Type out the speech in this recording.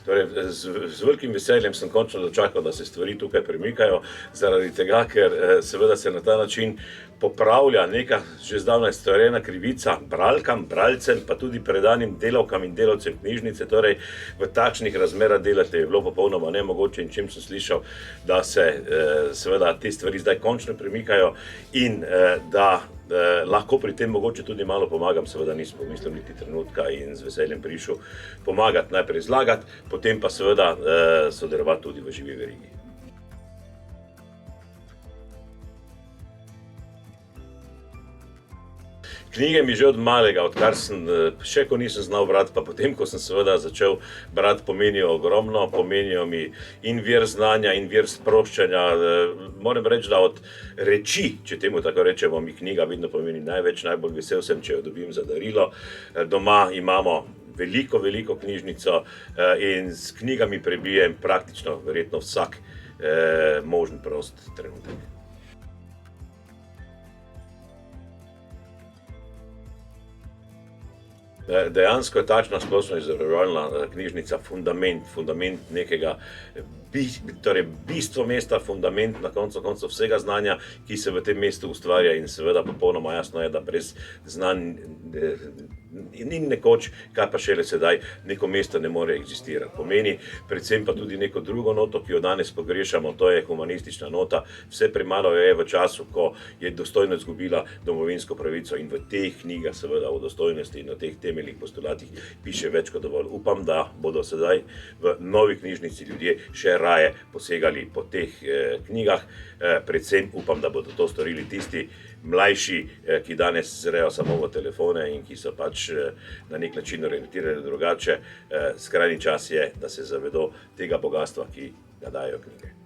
Torej, z velikim veseljem sem končno dočakal, da se stvari tukaj premikajo, zaradi tega, ker seveda se na ta način popravlja neka že zdavnaj storjena krivica bralkam, bralcem, pa tudi predanim delavkam in delavcem knjižnice. Torej, v takšnih razmerah delati je bilo popolnoma nemogoče, in čim sem slišal, da se seveda te stvari zdaj končno premikajo in da lahko pri tem mogoče tudi malo pomagam, seveda nisem pomislil niti trenutka in z veseljem prišel pomagati, najprej zlagati, potem pa seveda sodelovati tudi v živi verigi. Knjige mi že od malega, odkar sem, še ko nisem znal brati, pa potem, ko sem seveda začel brati, pomenijo ogromno, pomenijo mi in vir znanja in vir sproščanja. Moram reči, da od reči, če temu tako rečemo, mi knjiga vedno pomeni največ, najbolj vesel sem, če jo dobim za darilo. Doma imamo veliko knjižnico in s knjigami prebijem praktično verjetno vsak možen prost trenutek. Dejansko je takšna splošna izobraževalna knjižnica fundament nekega, torej bistvo mesta, fundament na koncu koncev vsega znanja, ki se v tem mestu ustvarja, in seveda popolnoma jasno je, da brez znanj in nekoč, kaj pa šele sedaj, neko mesto ne more eksistirati. Pomeni predvsem pa tudi neko drugo noto, ki jo danes pogrešamo, to je humanistična nota. Vse premalo je v času, ko je dostojno izgubila domovinsko pravico, in v teh knjigah seveda o dostojnosti in o teh temeljnih postulatih piše več kot dovolj. Upam, da bodo sedaj v novi knjižnici ljudje še raje posegali po teh knjigah. Predvsem upam, da bodo to storili tisti mlajši, ki danes zrejo samo v telefone in ki so pač na nek način orientirani drugače. Skrajni čas je, da se zavedo tega bogastva, ki ga dajejo knjige.